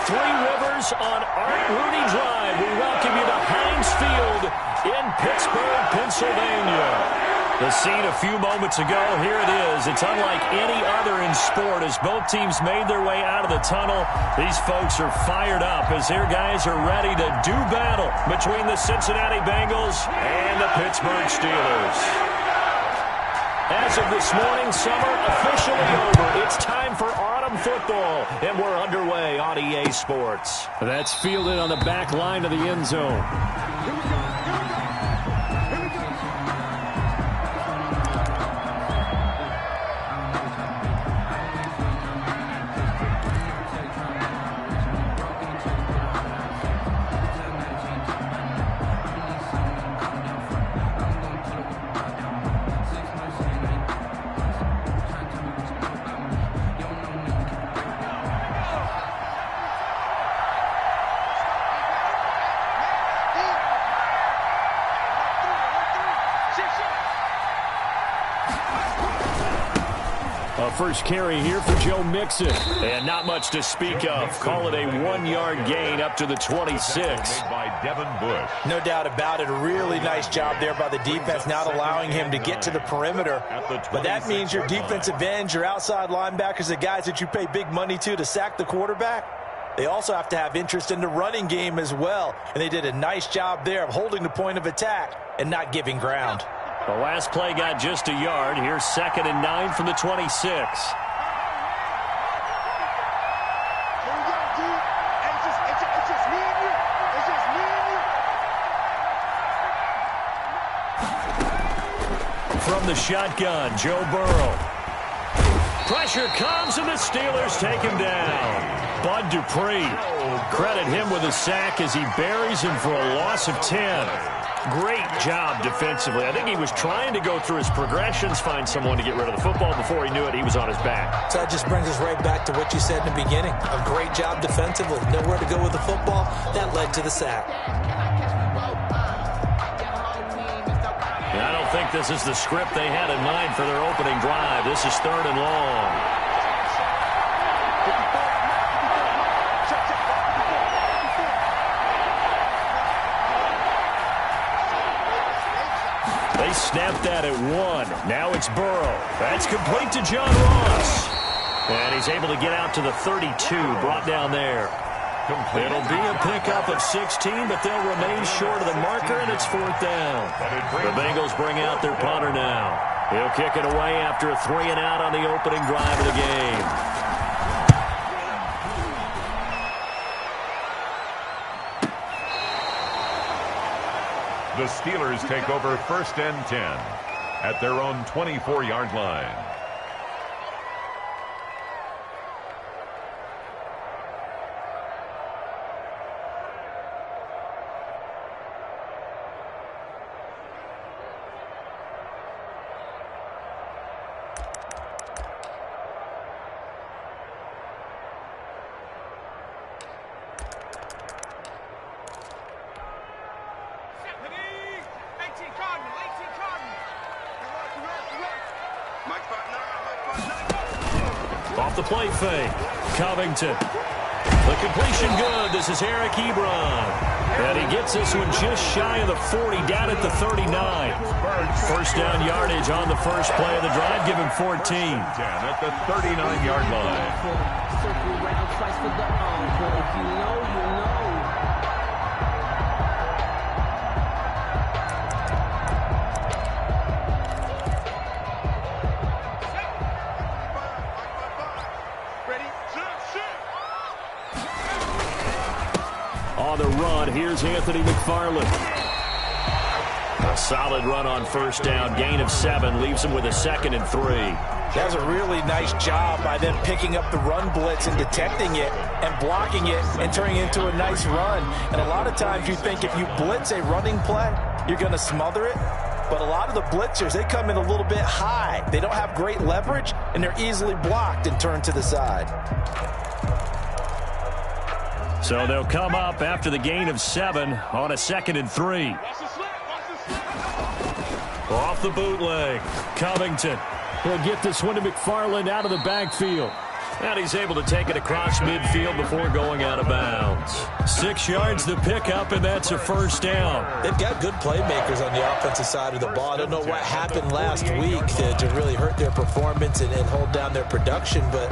Three Rivers on Art Rooney Drive. We welcome you to Heinz Field in Pittsburgh, Pennsylvania. The scene a few moments ago, here it is. It's unlike any other in sport as both teams made their way out of the tunnel. These folks are fired up as their guys are ready to do battle between the Cincinnati Bengals and the Pittsburgh Steelers. As of this morning, summer officially over. It's time for autumn football, and we're underway on EA Sports. That's fielded on the back line of the end zone. First carry here for Joe Mixon. And not much to speak of. Call it a 1-yard gain up to the 26. By Devin Bush. No doubt about it. A really nice job there by the defense, not allowing him to get to the perimeter. But that means your defensive ends, your outside linebackers, the guys that you pay big money to sack the quarterback, they also have to have interest in the running game as well. And they did a nice job there of holding the point of attack and not giving ground. The last play got just a yard. Here's 2nd and 9 from the 26. From the shotgun, Joe Burrow. Pressure comes, and the Steelers take him down. Bud Dupree. Credit him with a sack as he buries him for a loss of 10. Great job defensively. I think he was trying to go through his progressions, find someone to get rid of the football. Before he knew it, he was on his back. So that just brings us right back to what you said in the beginning. A great job defensively. Nowhere to go with the football. That led to the sack. I don't think this is the script they had in mind for their opening drive. This is 3rd and long. They snapped that at 1. Now it's Burrow. That's complete to John Ross. And he's able to get out to the 32, brought down there. It'll be a pickup of 16, but they'll remain short of the marker, and it's 4th down. The Bengals bring out their punter now. He'll kick it away after a 3 and out on the opening drive of the game. The Steelers take over 1st and 10 at their own 24-yard line. Off the play fake. Covington. The completion good. This is Eric Ebron. And he gets this one just shy of the 40, down at the 39. First down yardage on the first play of the drive. Give him 14. At the 39-yard line. On the run, here's Anthony McFarland. A solid run on first down. Gain of 7 leaves him with a 2nd and 3. That was a really nice job by them picking up the run blitz and detecting it and blocking it and turning it into a nice run. And a lot of times you think if you blitz a running play, you're going to smother it. But a lot of the blitzers, they come in a little bit high. They don't have great leverage, and they're easily blocked and turned to the side. So they'll come up after the gain of 7 on a 2nd and 3. Off the bootleg. Covington. He'll get this one to McFarland out of the backfield. And he's able to take it across midfield before going out of bounds. 6 yards the pickup, and that's a first down. They've got good playmakers on the offensive side of the ball. I don't know what happened last week to really hurt their performance and hold down their production, but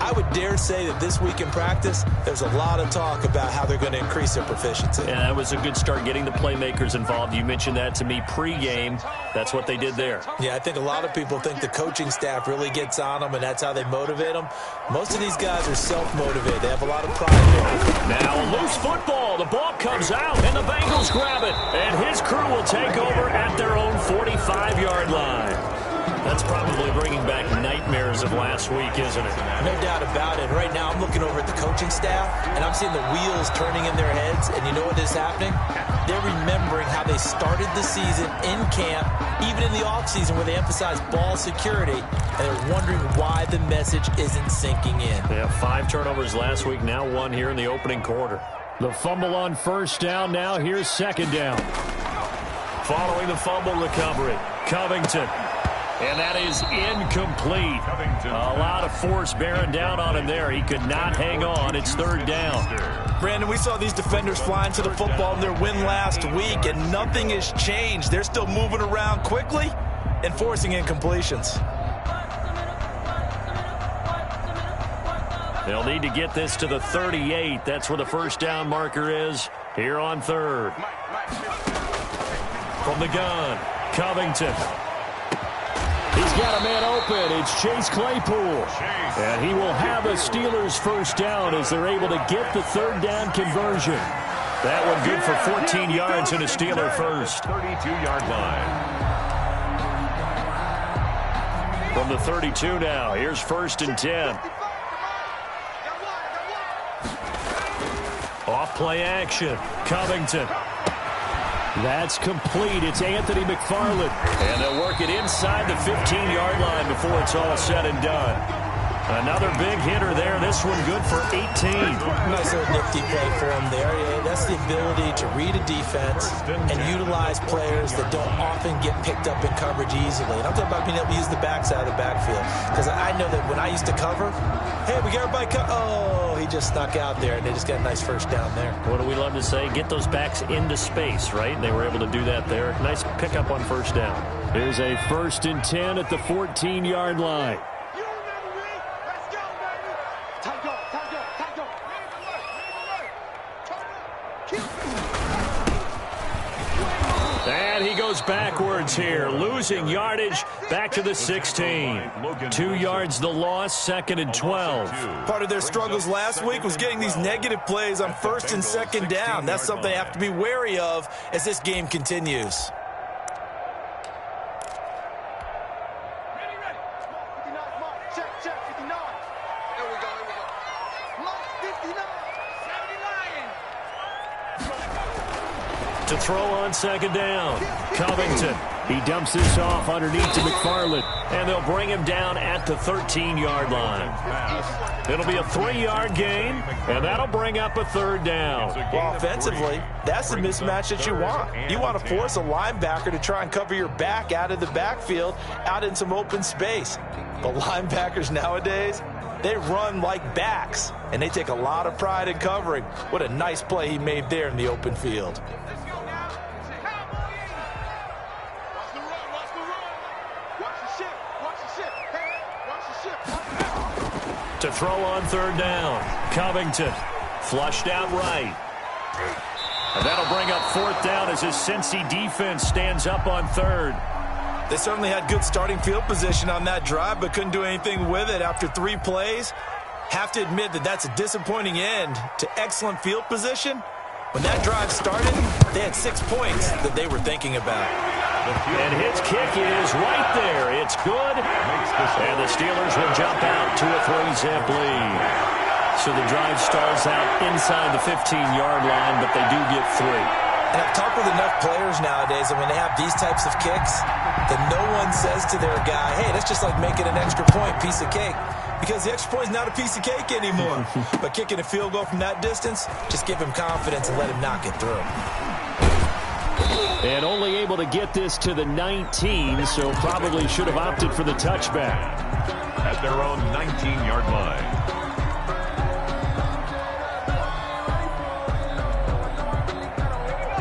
I would dare say that this week in practice, there's a lot of talk about how they're going to increase their proficiency. Yeah, that was a good start getting the playmakers involved. You mentioned that to me pregame. That's what they did there. Yeah, I think a lot of people think the coaching staff really gets on them, and that's how they motivate them. Most of these guys are self-motivated. They have a lot of pride there. Now a loose football. The ball comes out, and the Bengals grab it. And his crew will take over at their own 45-yard line. That's probably bringing back nightmares of last week, isn't it? No doubt about it. Right now, I'm looking over at the coaching staff, and I'm seeing the wheels turning in their heads. And you know what is happening? They're remembering how they started the season in camp, even in the offseason where they emphasized ball security, and they're wondering why the message isn't sinking in. They have 5 turnovers last week, now 1 here in the opening quarter. The fumble on first down. Now here's second down. Following the fumble recovery, Covington. And that is incomplete. A lot of force bearing down on him there. He could not hang on. It's third down. Brandon, we saw these defenders flying to the football in their win last week, and nothing has changed. They're still moving around quickly and forcing incompletions. They'll need to get this to the 38. That's where the first down marker is here on third. From the gun, Covington. He's got a man open. It's Chase Claypool. And he will have a Steelers first down as they're able to get the third down conversion. That one good for 14 yards and a Steeler first. 32-yard line. From the 32 now, here's first and 10. Off play action, Covington. That's complete. It's Anthony McFarland. And they'll work it inside the 15-yard line before it's all said and done. Another big hitter there. This one good for 18. Nice little nifty play for him there. Yeah, that's the ability to read a defense and utilize players that don't often get picked up in coverage easily. And I'm talking about being able to use the backside of the backfield. Because I know that when I used to cover, hey, we got everybody oh, he just snuck out there, and they just got a nice first down there. What do we love to say? Get those backs into space, right? And they were able to do that there. Nice pickup on first down. Here's a first and 10 at the 14-yard line. And he goes backwards here, losing yardage back to the 16. 2 yards the loss, second and 12. Part of their struggles last week was getting these negative plays on first and second down. That's something they have to be wary of as this game continues. To throw on second down, Covington. He dumps this off underneath to McFarland. And they'll bring him down at the 13-yard line. It'll be a 3-yard gain, and that'll bring up a third down. Well, offensively, that's the mismatch that you want. You want to force a linebacker to try and cover your back out of the backfield, out in some open space. But linebackers nowadays, they run like backs, and they take a lot of pride in covering. What a nice play he made there in the open field. To throw on third down, Covington flushed out right. And that'll bring up fourth down as his Cincy defense stands up on third. They certainly had good starting field position on that drive, but couldn't do anything with it after 3 plays. Have to admit that that's a disappointing end to excellent field position. When that drive started, they had 6 points that they were thinking about. And his kick is right there. It's good. And the Steelers will jump out to a 3-zip lead. So the drive stalls out inside the 15-yard line, but they do get 3. And I've talked with enough players nowadays, and when they have these types of kicks, that no one says to their guy, hey, that's just like making an extra point, piece of cake. Because the extra point is not a piece of cake anymore. But kicking a field goal from that distance, just give him confidence and let him knock it through. And only able to get this to the 19, so probably should have opted for the touchback. at their own 19-yard line.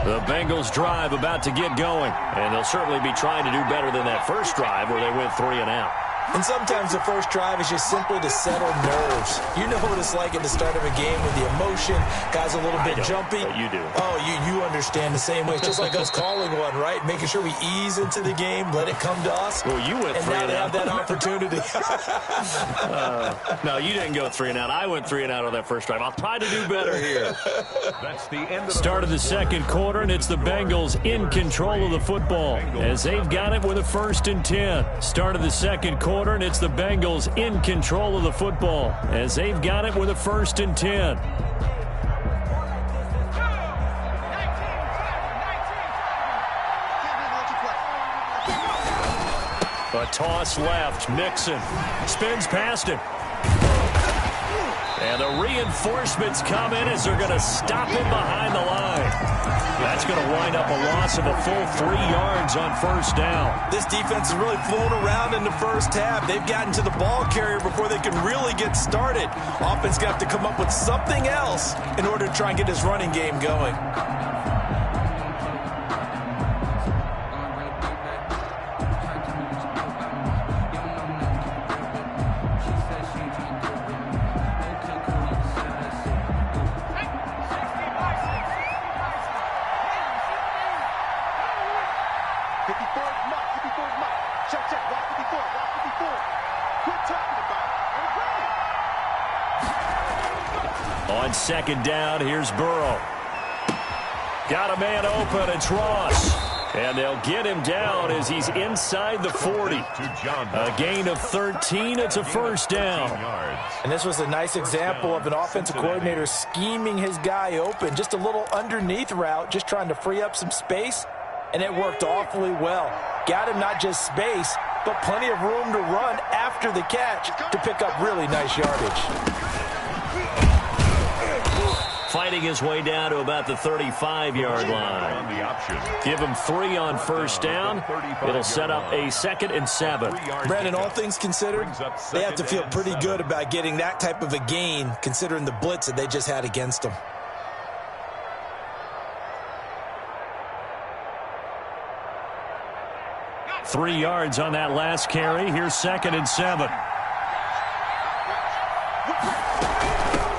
The Bengals drive about to get going, and they'll certainly be trying to do better than that first drive where they went 3 and out. And sometimes the first drive is just simply to settle nerves. You know what it's like at the start of a game with the emotion, guys a little bit jumpy. But you do. Oh, you understand the same way. It's just like us calling one, right? Making sure we ease into the game, let it come to us. Well, you went 3 and out. And now they have that opportunity. No, you didn't go 3 and out. I went 3 and out on that first drive. I'll try to do better here. That's the end of the Start of the second quarter, and it's the Bengals in control of the football as they've got it with a 1st and 10. Start of the second quarter, and it's the Bengals in control of the football as they've got it with a 1st and 10. A toss left. Mixon spins past him. And the reinforcements come in as they're going to stop him behind the line. That's going to wind up a loss of a full 3 yards on 1st down. This defense has really flown around in the first half. They've gotten to the ball carrier before they can really get started. Offense got to come up with something else in order to try and get this running game going. On 2nd down, here's Burrow. Got a man open, it's Ross. And they'll get him down as he's inside the 40. A gain of 13, it's a 1st down. And this was a nice example of an offensive coordinator scheming his guy open. Just a little underneath route, just trying to free up some space. And it worked awfully well. Got him not just space, but plenty of room to run after the catch to pick up really nice yardage. Fighting his way down to about the 35-yard line. Give him 3 on 1st down. It'll set up a 2nd and 7. Brandon, all things considered, they have to feel pretty good about getting that type of a gain, considering the blitz that they just had against them. Three yards on that last carry. Here's 2nd and 7.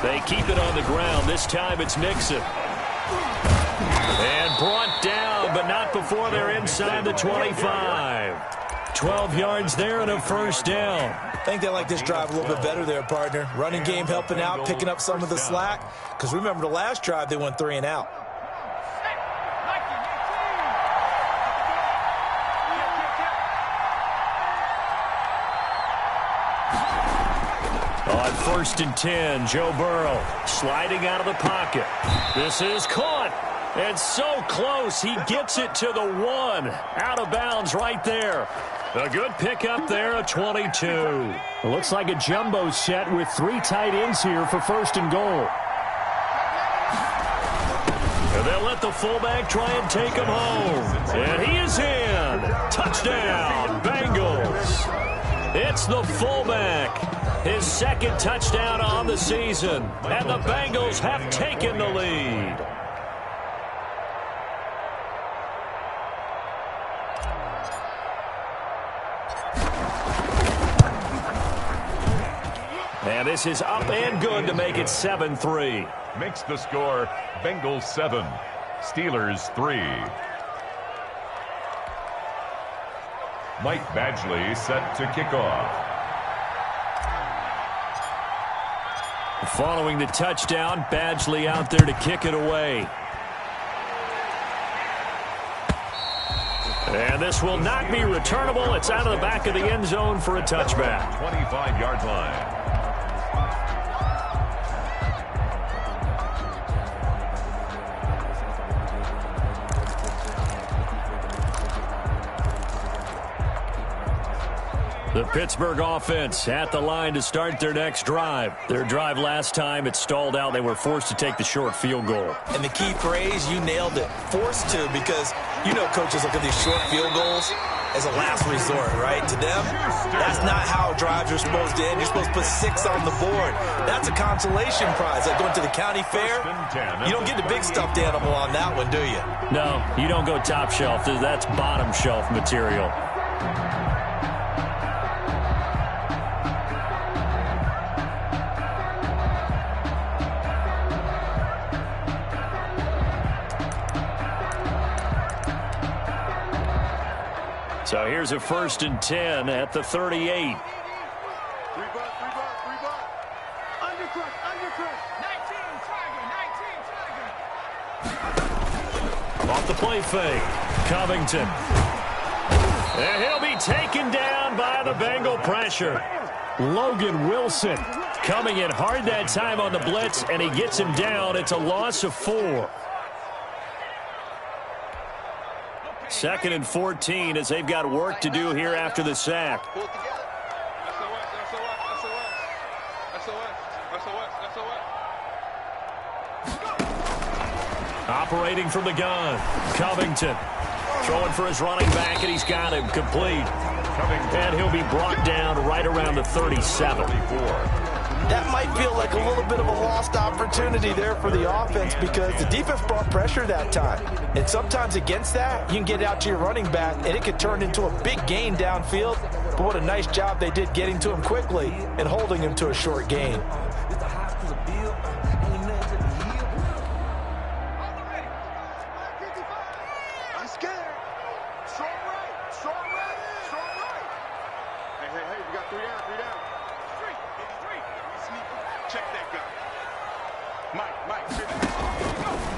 They keep it on the ground. This time it's Mixon. And brought down, but not before they're inside the 25. 12 yards there and a 1st down. I think they like this drive a little bit better there, partner. Running game helping out, picking up some of the slack. Because remember the last drive, they went 3 and out. On 1st and 10, Joe Burrow sliding out of the pocket. This is caught. And so close, he gets it to the 1. Out of bounds right there. A good pickup there, a 22. It looks like a jumbo set with 3 tight ends here for 1st and goal. And they'll let the fullback try and take him home. And he is in. Touchdown, Bengals. It's the fullback. His 2nd touchdown on the season. And the Bengals have taken the lead. And this is up and good to make it 7-3. Makes the score Bengals 7, Steelers 3. Mike Badgley set to kick off. Following the touchdown, Badgley out there to kick it away. And this will not be returnable. It's out of the back of the end zone for a touchback. 25-yard line. The Pittsburgh offense at the line to start their next drive. Their drive last time, it stalled out. They were forced to take the short field goal. And the key phrase, you nailed it, forced to, because you know coaches look at these short field goals as a last resort, right? To them, that's not how drives are supposed to end. You're supposed to put 6 on the board. That's a consolation prize. Like going to the county fair, you don't get the big stuffed animal on that one, do you? No, you don't go top shelf. That's bottom shelf material. So here's a 1st and 10 at the 38. Off the play fake, Covington. And he'll be taken down by the Bengal pressure. Logan Wilson coming in hard that time on the blitz, and he gets him down. It's a loss of 4. 2nd and 14 as they've got work to do here after the sack. Operating from the gun, Covington throwing for his running back, and he's got him complete. And he'll be brought down right around the 37. That might feel like a little bit of a lost opportunity there for the offense, because the defense brought pressure that time. And sometimes against that, you can get out to your running back, and it could turn into a big gain downfield. But what a nice job they did getting to him quickly and holding him to a short gain.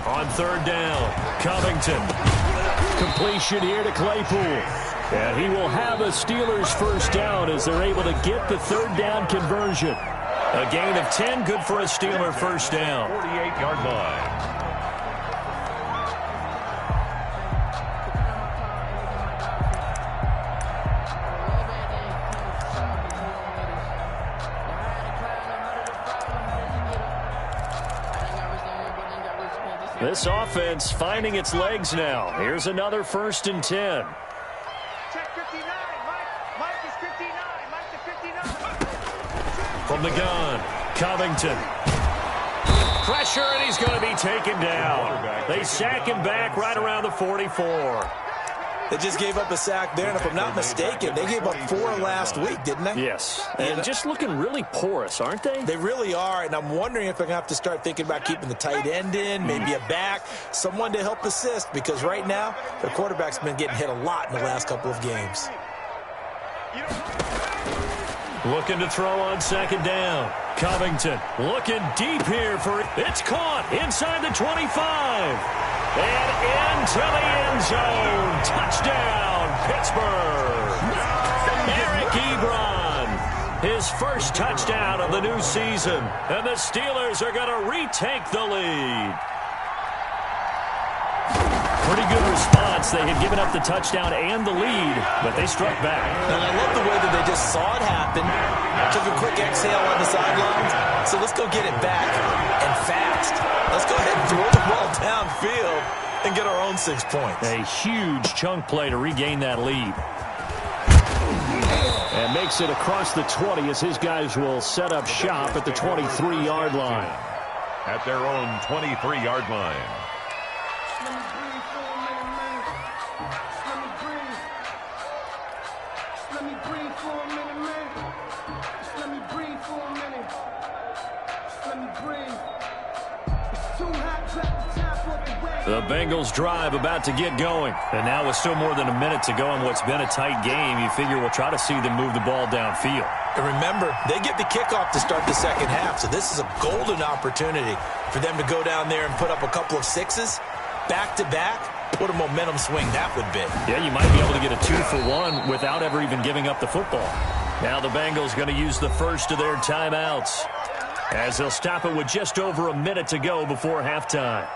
On 3rd down, Covington. Completion here to Claypool. And he will have a Steelers 1st down as they're able to get the 3rd down conversion. A gain of 10, good for a Steeler 1st down. 48-yard line. This offense finding its legs now. Here's another 1st and 10. Check 59. Mike is 59. Mike to 59. From the gun, Covington. Pressure, and he's going to be taken down. They sack him back right around the 44. They just gave up a sack there, and if I'm not mistaken, they gave up 4 last week, didn't they? Yes, and just looking really porous, aren't they? They really are, and I'm wondering if they're going to have to start thinking about keeping the tight end in, maybe a back, someone to help assist, because right now, their quarterback's been getting hit a lot in the last couple of games. Looking to throw on 2nd down. Covington looking deep here for it. It's caught inside the 25. And into the end zone. Touchdown, Pittsburgh. Eric Ebron, his 1st touchdown of the new season. And the Steelers are going to retake the lead. Pretty good response. They had given up the touchdown and the lead, but they struck back. And I love the way that they just saw it happen, took a quick exhale on the sidelines, so let's go get it back, and fast. Let's go ahead and throw the ball downfield and get our own 6 points. A huge chunk play to regain that lead. And makes it across the 20 as his guys will set up shop at the 23-yard line. At their own 23-yard line. The Bengals drive about to get going. And now with still more than a minute to go in what's been a tight game, you figure we'll try to see them move the ball downfield. And remember, they get the kickoff to start the 2nd half, so this is a golden opportunity for them to go down there and put up a couple of 6s back-to-back. What a momentum swing that would be. Yeah, you might be able to get a 2-for-1 without ever even giving up the football. Now the Bengals going to use the first of their timeouts, as they'll stop it with just over a minute to go before halftime.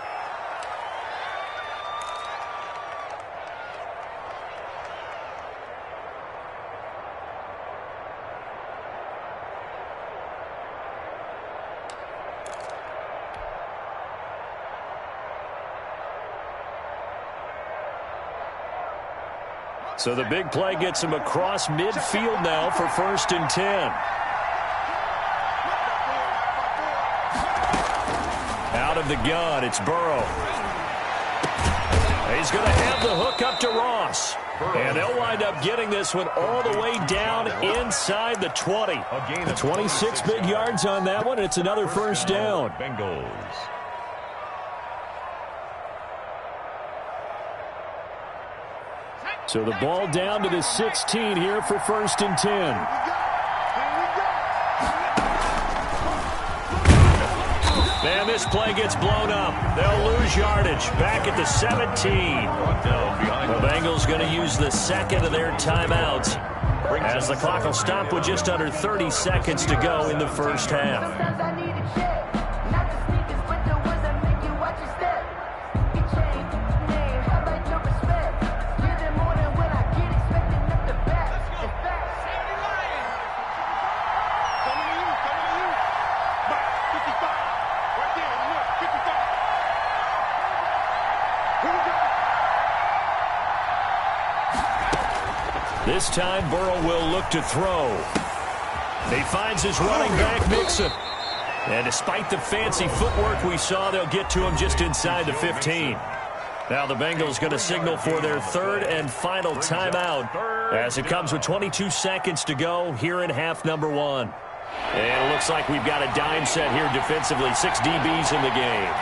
So the big play gets him across midfield now for 1st and 10. Out of the gun, it's Burrow. He's going to have the hook up to Ross. And they'll wind up getting this one all the way down inside the 20. 26 big yards on that one. It's another 1st down. Bengals. So the ball down to the 16 here for 1st and 10. And this play gets blown up. They'll lose yardage back at the 17. The Bengals going to use the second of their timeouts as the clock will stop with just under 30 seconds to go in the 1st half. This time, Burrow will look to throw. He finds his running back, Mixon. And despite the fancy footwork we saw, they'll get to him just inside the 15. Now the Bengals going to signal for their 3rd and final timeout as it comes with 22 seconds to go here in half number 1. And it looks like we've got a dime set here defensively. 6 DBs in the game.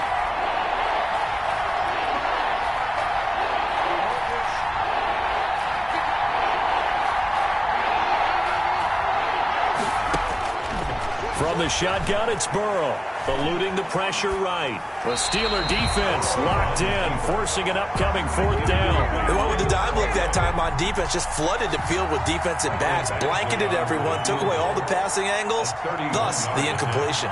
From the shotgun, it's Burrow, eluding the pressure right. The Steeler defense locked in, forcing an upcoming 4th down. They went with the dime look that time on defense, just flooded the field with defensive backs, blanketed everyone, took away all the passing angles, thus the incompletion.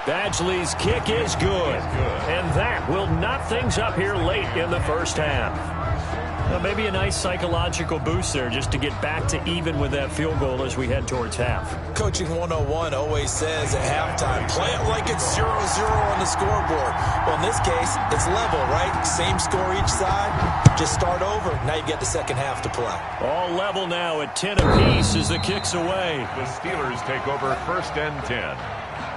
Badgley's kick is good, and that will knot things up here late in the 1st half. Maybe a nice psychological boost there just to get back to even with that field goal as we head towards half. Coaching 101 always says at halftime, play it like it's 0-0 on the scoreboard. Well, in this case, it's level, right? Same score each side. Just start over. Now you get the 2nd half to play. All level now at 10 apiece as the kick's away. The Steelers take over 1st and 10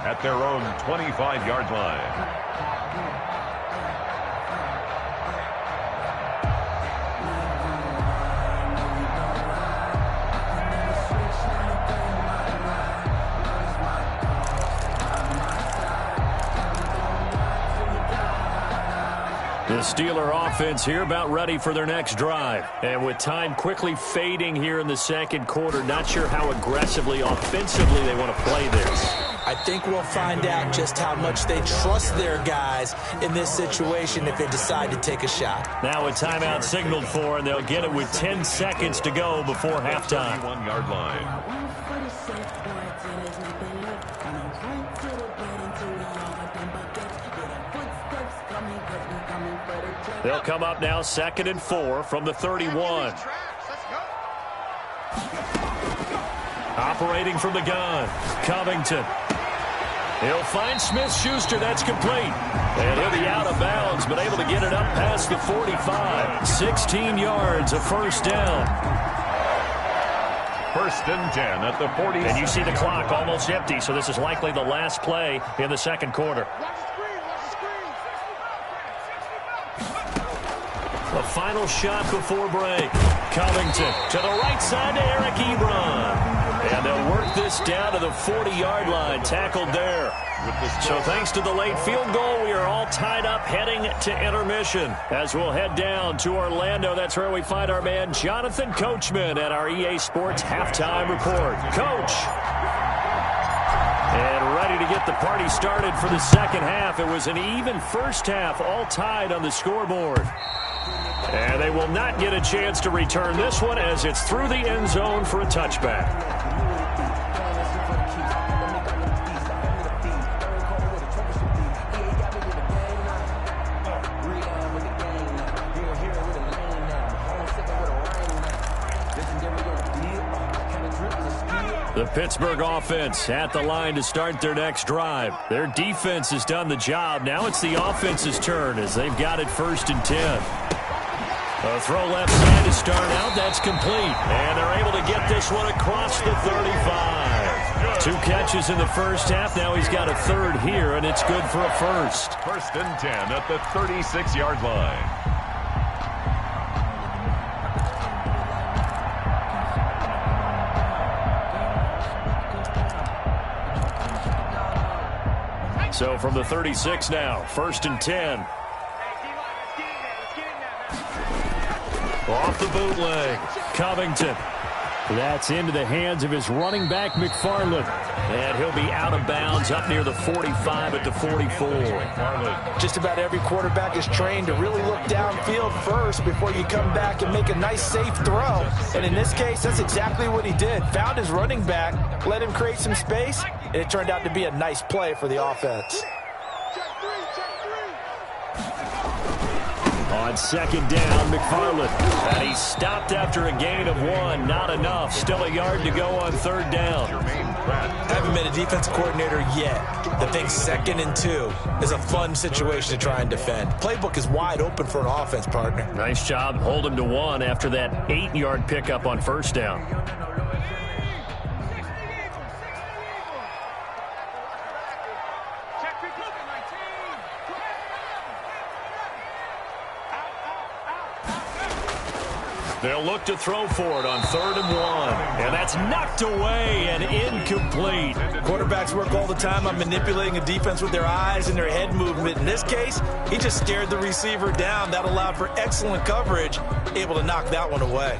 at their own 25-yard line. The Steeler offense here about ready for their next drive. And with time quickly fading here in the 2nd quarter, not sure how aggressively, offensively they want to play this. I think we'll find out just how much they trust their guys in this situation if they decide to take a shot. Now a timeout signaled for, and they'll get it with 10 seconds to go before halftime. 1-yard line. They'll come up now 2nd and 4 from the 31. Operating from the gun, Covington. He'll find Smith-Schuster. That's complete. And he'll be out of bounds, but able to get it up past the 45. 16 yards, a 1st down. 1st and 10 at the 40. And you see the clock almost empty, so this is likely the last play in the 2nd quarter. The final shot before break. Covington to the right side to Eric Ebron. And they'll work this down to the 40-yard line, tackled there. So thanks to the late field goal, we are all tied up heading to intermission. As we'll head down to Orlando, that's where we find our man Jonathan Coachman at our EA Sports Halftime Report. Coach. And ready to get the party started for the 2nd half. It was an even 1st half, all tied on the scoreboard. And they will not get a chance to return this one as it's through the end zone for a touchback. The Pittsburgh offense at the line to start their next drive. Their defense has done the job. Now it's the offense's turn as they've got it 1st and 10. A throw left side to start out. That's complete. And they're able to get this one across the 35. 2 catches in the first half. Now he's got a 3rd here, and it's good for a 1st. 1st and 10 at the 36-yard line. So from the 36 now, 1st and 10. Off the bootleg, Covington. That's into the hands of his running back, McFarland. And he'll be out of bounds up near the 45 at the 44. Just about every quarterback is trained to really look downfield first before you come back and make a nice, safe throw. And in this case, that's exactly what he did. Found his running back, let him create some space, and it turned out to be a nice play for the offense. On 2nd down, McFarland. And he's stopped after a gain of 1. Not enough. Still a yard to go on 3rd down. Haven't been a defense coordinator yet that thinks 2nd and 2 is a fun situation to try and defend. Playbook is wide open for an offense, partner. Nice job. Hold him to 1 after that 8-yard pickup on 1st down. They'll look to throw for it on 3rd and 1. And that's knocked away and incomplete. Quarterbacks work all the time on manipulating a defense with their eyes and their head movement. In this case, he just stared the receiver down. That allowed for excellent coverage, able to knock that one away.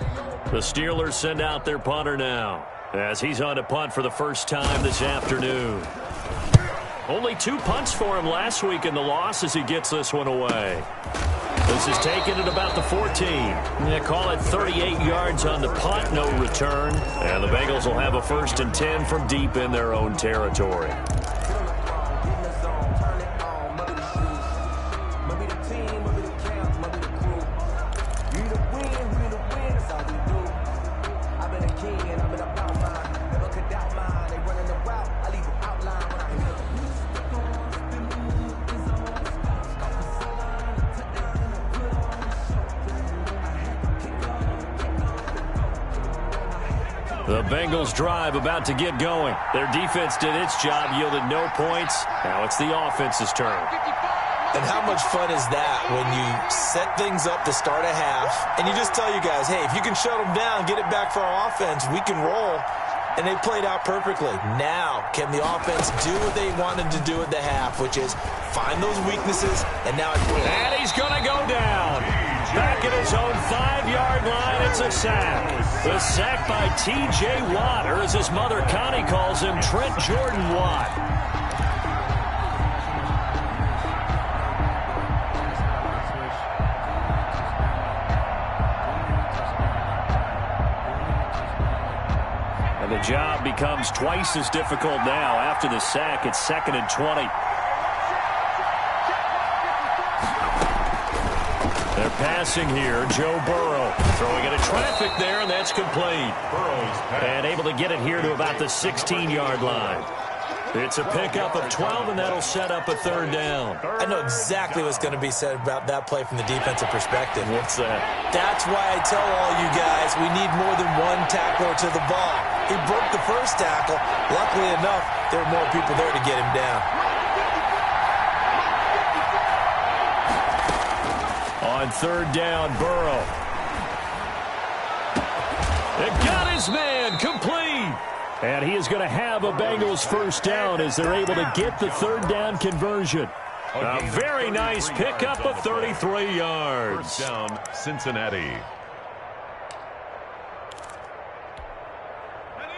The Steelers send out their punter now as he's on to punt for the first time this afternoon. Only 2 punts for him last week in the loss as he gets this one away. This is taken at about the 14. They call it 38 yards on the punt, no return. And the Bengals will have a 1st and 10 from deep in their own territory. The Bengals drive about to get going. Their defense did its job, yielded no points. Now it's the offense's turn. And how much fun is that when you set things up to start a half, and you just tell you guys, hey, if you can shut them down, get it back for our offense, we can roll. And they played out perfectly. Now, can the offense do what they wanted to do at the half, which is find those weaknesses, and now... And he's going to go down. Back at his own 5-yard line, it's a sack. The sack by T.J. Watt, or as his mother Connie calls him, Trent Jordan Watt. And the job becomes twice as difficult now. After the sack, it's 2nd and 20. They're passing here. Joe Burrow throwing into traffic there, and that's complete. And able to get it here to about the 16-yard line. It's a pickup of 12, and that'll set up a 3rd down. I know exactly what's going to be said about that play from the defensive perspective. What's that? That's why I tell all you guys we need more than one tackler to the ball. He broke the first tackle. Luckily enough, there were more people there to get him down. On 3rd down, Burrow. It got his man complete. And he is going to have a Bengals 1st down as they're able to get the 3rd down conversion. A very nice pickup of 33 yards. 1st down, Cincinnati.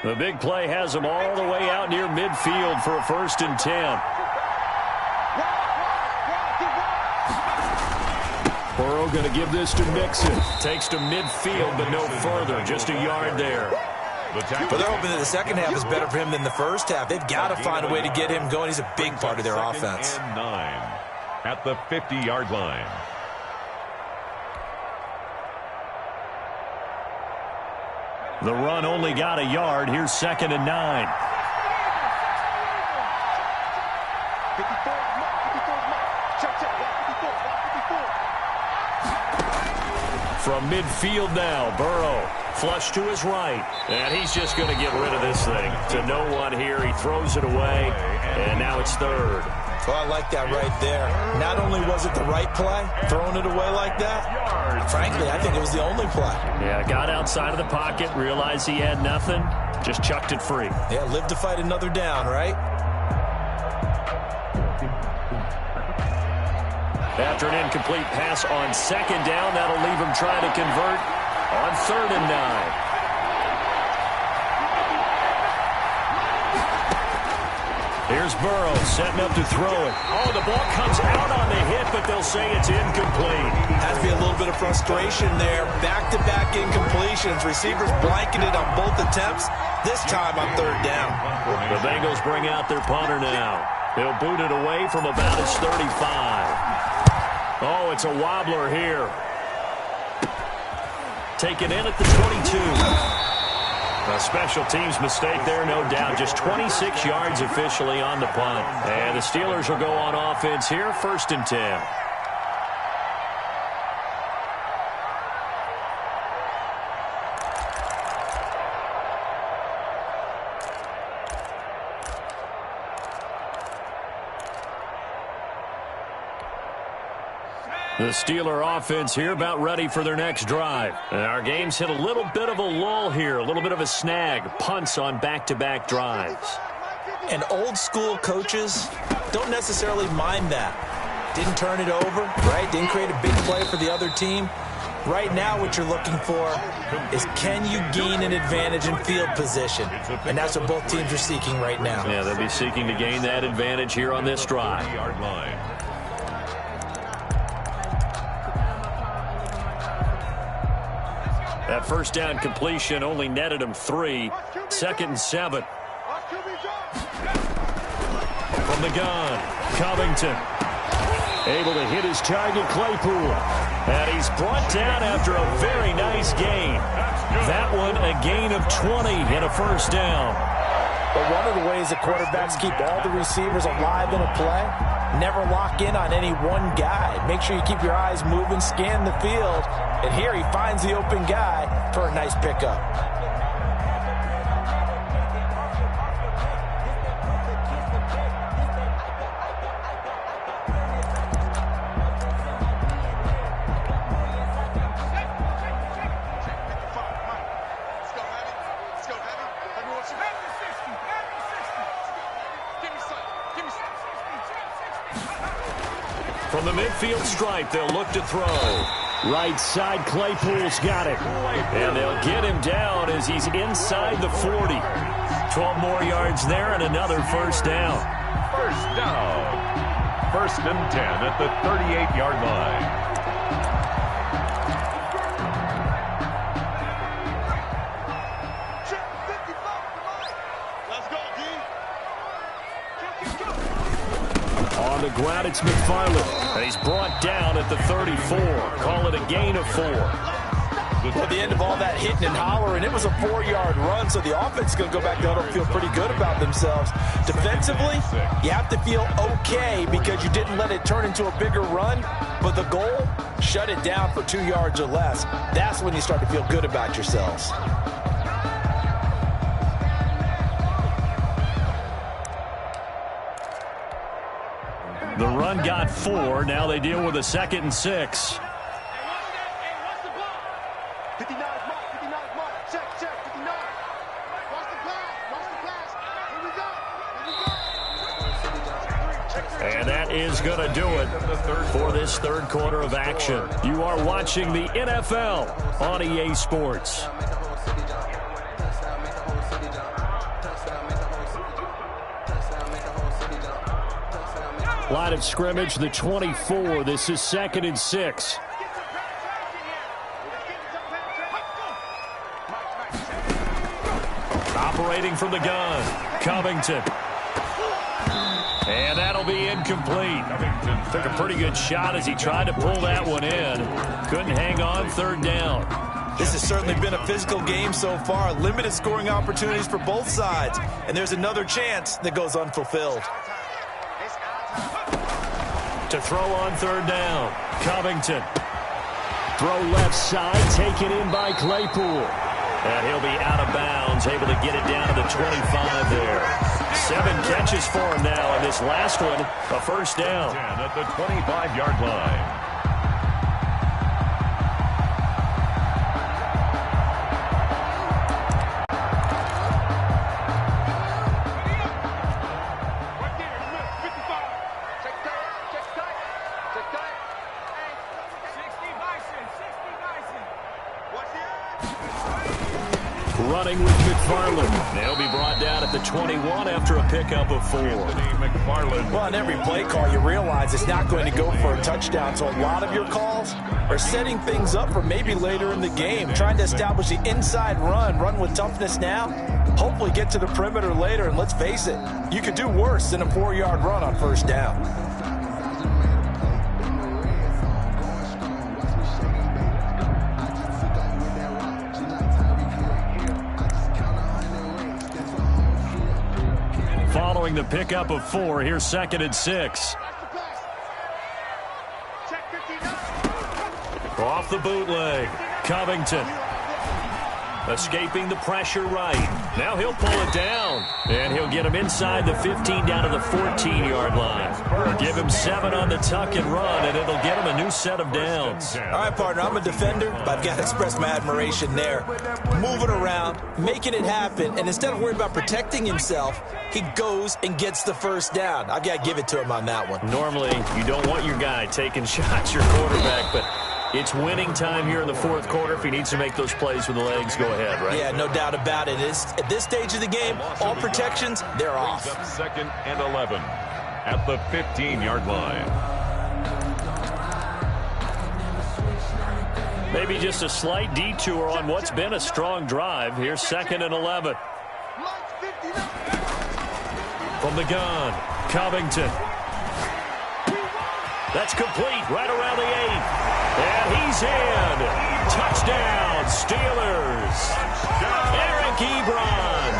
The big play has them all the way out near midfield for a 1st and 10. Burrow going to give this to Mixon. Takes to midfield, but no further. Just a yard there. But they're hoping that the second half is better for him than the first half. They've got to find a way to get him going. He's a big part of their offense. 2nd and 9 at the 50-yard line. The run only got a yard. Here's 2nd and 9. From midfield now, Burrow. Flush to his right. And he's just going to get rid of this thing. To no one here. He throws it away. And now it's 3rd. Well, I like that right there. Not only was it the right play, throwing it away like that, frankly, I think it was the only play. Yeah, got outside of the pocket, realized he had nothing, just chucked it free. Yeah, live to fight another down, right? After an incomplete pass on 2nd down, that'll leave him trying to convert on 3rd and 9. Here's Burrow setting up to throw it. Oh, the ball comes out on the hit, but they'll say it's incomplete. Has to be a little bit of frustration there. Back-to-back incompletions. Receivers blanketed on both attempts. This time on 3rd down. The Bengals bring out their punter now. He'll boot it away from about his 35. Oh, it's a wobbler here. Taken in at the 22. A special teams mistake there, no doubt. Just 26 yards officially on the punt. And the Steelers will go on offense here, 1st and 10. The Steeler offense here about ready for their next drive. And our game's hit a little bit of a lull here, a little bit of a snag. Punts on back-to-back drives. And old school coaches don't necessarily mind that. Didn't turn it over, right? Didn't create a big play for the other team. Right now what you're looking for is, can you gain an advantage in field position? And that's what both teams are seeking right now. Yeah, they'll be seeking to gain that advantage here on this drive. That 1st down completion only netted him 3. 2nd and 7. From the gun, Covington. Able to hit his target, Claypool. And he's brought down after a very nice gain. That one a gain of 20 and a 1st down. But one of the ways that quarterbacks keep all the receivers alive in a play, never lock in on any one guy. Make sure you keep your eyes moving, scan the field. And here he finds the open guy for a nice pickup. From the midfield stripe, they'll look to throw. Right side, Claypool's got it. And they'll get him down as he's inside the 40. 12 more yards there and another 1st down. 1st down. 1st and 10 at the 38-yard line. On the ground, it's McFarland. And he's brought down at the 34. Call it a gain of 4. At the end of all that hitting and hollering, it was a 4-yard run, so the offense is going to go back down and feel pretty good about themselves. Defensively, you have to feel okay because you didn't let it turn into a bigger run, but the goal, shut it down for 2 yards or less. That's when you start to feel good about yourselves. The run got 4. Now they deal with a 2nd and 6. And that is going to do it for this 3rd quarter of action. You are watching the NFL on EA Sports. Line of scrimmage, the 24. This is 2nd and 6. Operating from the gun, Covington. And that'll be incomplete. Took a pretty good shot as he tried to pull that one in. Couldn't hang on, 3rd down. This has certainly been a physical game so far. Limited scoring opportunities for both sides. And there's another chance that goes unfulfilled. To throw on third down, Covington. Throw left side, taken in by Claypool. And he'll be out of bounds, able to get it down to the 25 there. 7 catches for him now, and this last one, a first down. 10 at the 25-yard line. Running with McFarland. They'll be brought down at the 21 after a pickup of 4. McFarland. Well, on every play call, you realize it's not going to go for a touchdown, so a lot of your calls are setting things up for maybe later in the game, trying to establish the inside run with toughness now, hopefully get to the perimeter later, and let's face it, you could do worse than a 4-yard run on first down. Following the pickup of 4, here's 2nd and 6. Off the bootleg, Covington. Escaping the pressure right. Now he'll pull it down. And he'll get him inside the 15 down to the 14-yard line. Give him 7 on the tuck and run, and it'll get him a new set of downs. All right, partner, I'm a defender, but I've got to express my admiration there. Moving around, making it happen, and instead of worrying about protecting himself, he goes and gets the first down. I've got to give it to him on that one. Normally, you don't want your guy taking shots, your quarterback, but it's winning time here in the 4th quarter. If he needs to make those plays with the legs, go ahead, right? Yeah, no doubt about it. At this stage of the game, all protections, they're off. 2nd and 11 at the 15-yard line. Maybe just a slight detour on what's been a strong drive. Here's 2nd and 11. From the gun, Covington. That's complete right around the 8. And he's in. Touchdown, Steelers. Eric Ebron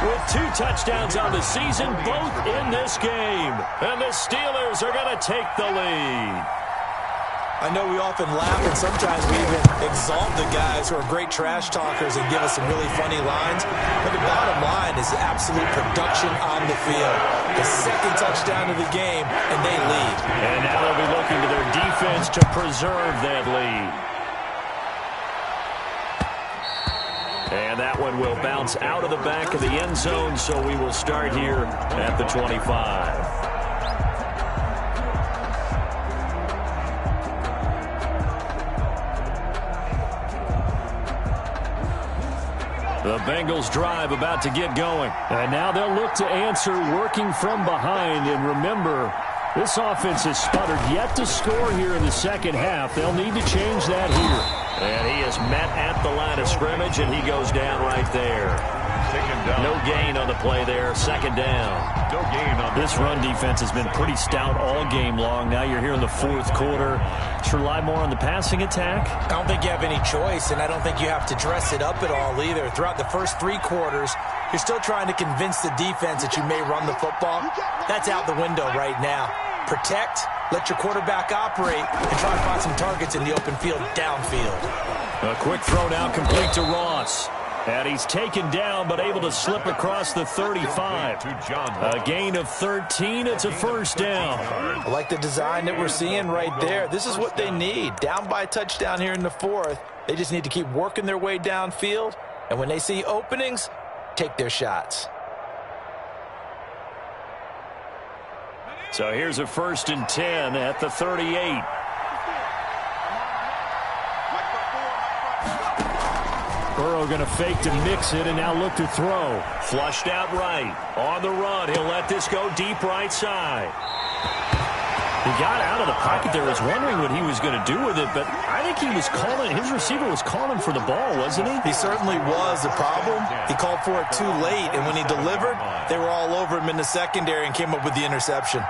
with 2 touchdowns on the season, both in this game. And the Steelers are going to take the lead. I know we often laugh, and sometimes we even exalt the guys who are great trash talkers and give us some really funny lines. But the bottom line is absolute production on the field. The 2nd touchdown of the game, and they lead. And now they'll be looking to their defense to preserve that lead. And that one will bounce out of the back of the end zone, so we will start here at the 25. The Bengals drive about to get going. And now they'll look to answer working from behind. And remember, this offense has sputtered yet to score here in the second half. They'll need to change that here. And he is met at the line of scrimmage, and he goes down right there. No gain on the play there. 2nd down. No gain on this run defense has been pretty stout all game long. Now you're here in the 4th quarter. To rely more on the passing attack? I don't think you have any choice, and I don't think you have to dress it up at all either. Throughout the first 3 quarters, you're still trying to convince the defense that you may run the football. That's out the window right now. Protect, let your quarterback operate, and try to find some targets in the open field downfield. A quick throw now complete to Ross. And he's taken down, but able to slip across the 35. A gain of 13. It's a first down. I like the design that we're seeing right there. This is what they need. Down by a touchdown here in the 4th. They just need to keep working their way downfield. And when they see openings, take their shots. So here's a 1st and 10 at the 38. Burrow going to fake to mix it and now look to throw. Flushed out right. On the run. He'll let this go deep right side. He got out of the pocket there. I was wondering what he was going to do with it, but I think he was calling. His receiver was calling for the ball, wasn't he? He certainly was. The problem, he called for it too late, and when he delivered, they were all over him in the secondary and came up with the interception.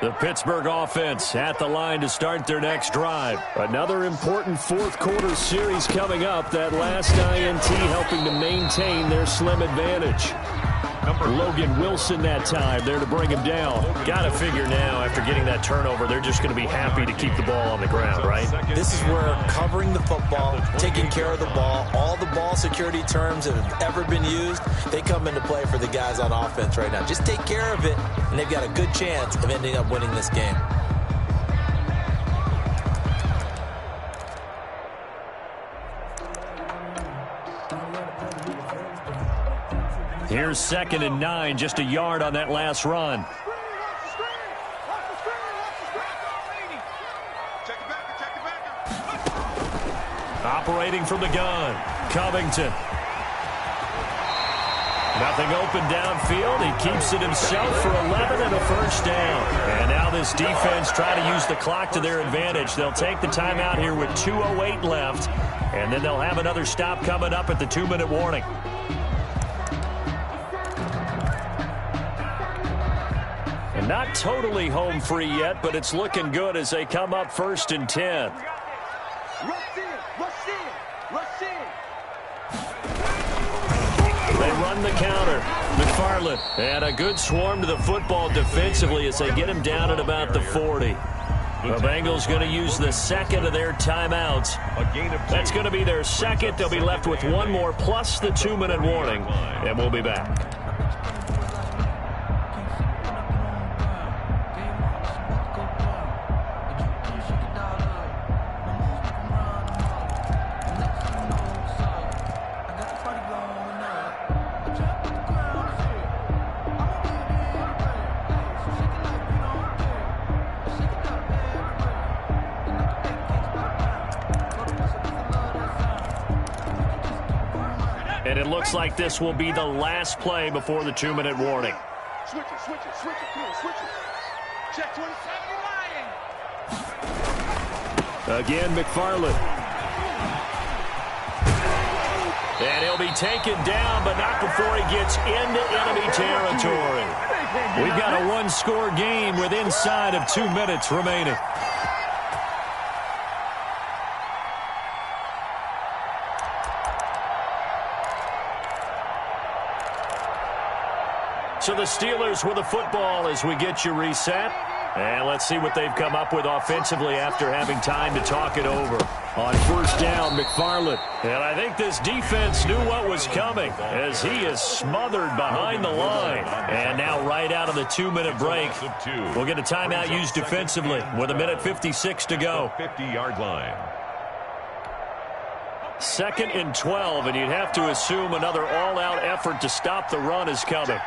The Pittsburgh offense at the line to start their next drive. Another important fourth quarter series coming up. That last INT helping to maintain their slim advantage. Logan Wilson that time there to bring him down. Got to figure now after getting that turnover, they're just going to be happy to keep the ball on the ground, right? This is where covering the football, taking care of the ball, all the ball security terms that have ever been used, they come into play for the guys on offense right now. Just take care of it, and they've got a good chance of ending up winning this game. Here's 2nd and 9, just a yard on that last run. Operating from the gun, Covington. Nothing open downfield. He keeps it himself for 11 and a first down. And now this defense trying to use the clock to their advantage. They'll take the timeout here with 2:08 left, and then they'll have another stop coming up at the 2-minute warning. And not totally home free yet, but it's looking good as they come up 1st and 10. They run the counter. McFarland. And a good swarm to the football defensively as they get him down at about the 40. The Bengals going to use the second of their timeouts. That's going to be their second. They'll be left with one more plus the 2-minute warning. And we'll be back. And it looks like this will be the last play before the 2-minute warning. Switch it. Come on, switch it. Check 27 lying. Again, McFarland. And he'll be taken down, but not before he gets into enemy territory. We've got a one-score game with inside of 2 minutes remaining. So the Steelers with the football as we get you reset. And let's see what they've come up with offensively after having time to talk it over. On 1st down, McFarland. And I think this defense knew what was coming as he is smothered behind the line. And now right out of the 2-minute break, we'll get a timeout used defensively with 1:56 to go. 50-yard line. 2nd and 12, and you'd have to assume another all-out effort to stop the run is coming.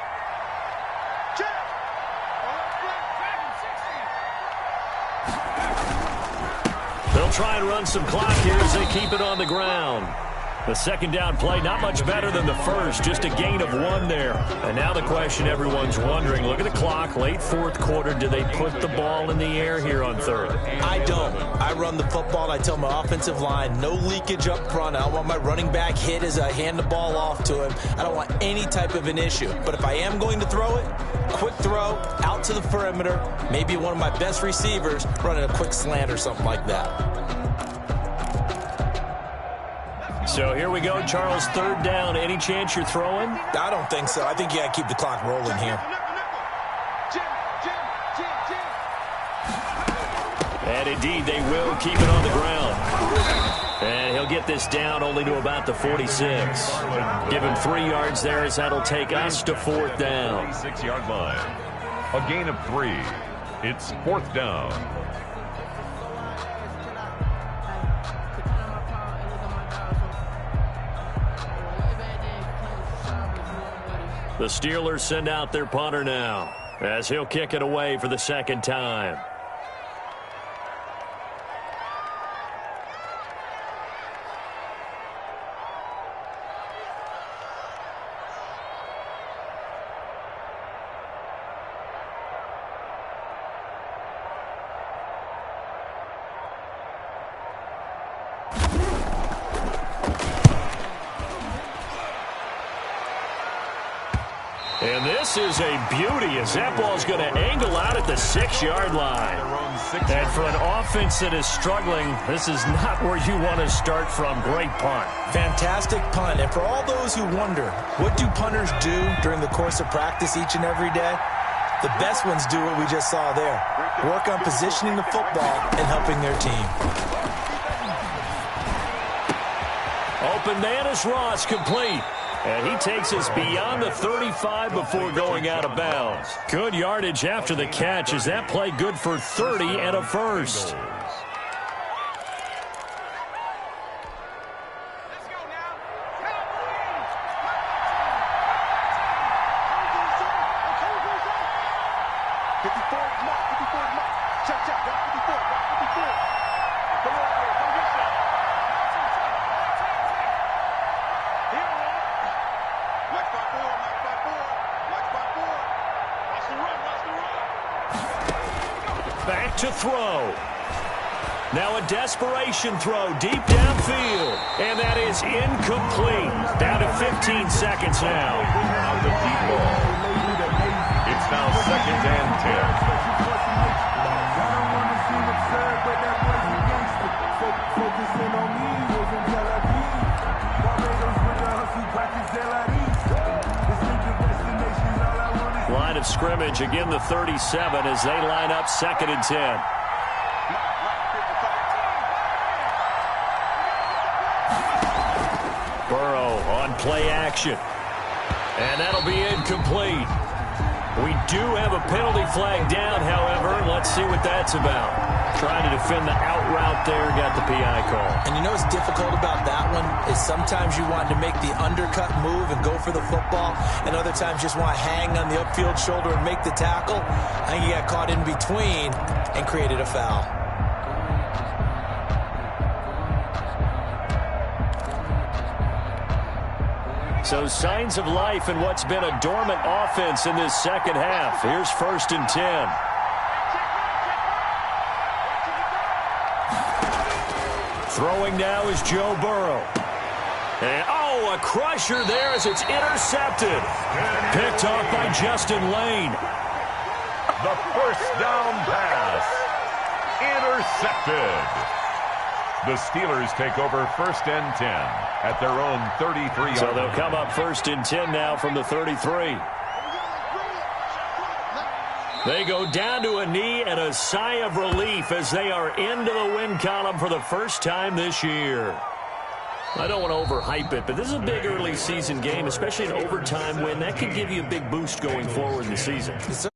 They'll try and run some clock here as they keep it on the ground. The 2nd down play, not much better than the first, just a gain of 1 there. And now the question everyone's wondering, look at the clock, late 4th quarter, do they put the ball in the air here on 3rd? I don't. I run the football, and I tell my offensive line, no leakage up front. I don't want my running back hit as I hand the ball off to him. I don't want any type of an issue. But if I am going to throw it, quick throw, out to the perimeter, maybe one of my best receivers running a quick slant or something like that. So here we go, Charles, 3rd down. Any chance you're throwing? I don't think so. I think you got to keep the clock rolling here. And indeed, they will keep it on the ground. And he'll get this down only to about the 46. Give him 3 yards there as that'll take us to 4th down. 46-yard line. A gain of 3. It's 4th down. The Steelers send out their punter now as he'll kick it away for the 2nd time. And this is a beauty as that ball's going to angle out at the 6-yard line. And for an offense that is struggling, this is not where you want to start from. Great punt. Fantastic punt. And for all those who wonder, what do punters do during the course of practice each and every day? The best ones do what we just saw there. Work on positioning the football and helping their team. Open man is Ross, complete. And he takes us beyond the 35 before going out of bounds. Good yardage after the catch. Is that play good for 30 and a first? Back to throw. Now a desperation throw deep downfield. And that is incomplete. Down to 15 seconds now. On the deep ball. It's now 2nd and 10. Line of scrimmage, again the 37 as they line up 2nd and 10. Burrow on play action. And that'll be incomplete. We do have a penalty flag down, however. Let's see what that's about. Trying to defend the out route there, got the PI call. And you know what's difficult about that one is sometimes you want to make the undercut move and go for the football, and other times just want to hang on the upfield shoulder and make the tackle. I think he got caught in between and created a foul. So signs of life in what's been a dormant offense in this second half. Here's 1st and 10. Throwing now is Joe Burrow. And, oh, a crusher there as it's intercepted. Picked off by Justin Lane. The first down pass. Intercepted. The Steelers take over 1st and 10 at their own 33-yard line. So they'll come up 1st and 10 now from the 33. They go down to a knee and a sigh of relief as they are into the win column for the first time this year. I don't want to overhype it, but this is a big early season game, especially an overtime win. That could give you a big boost going forward in the season. It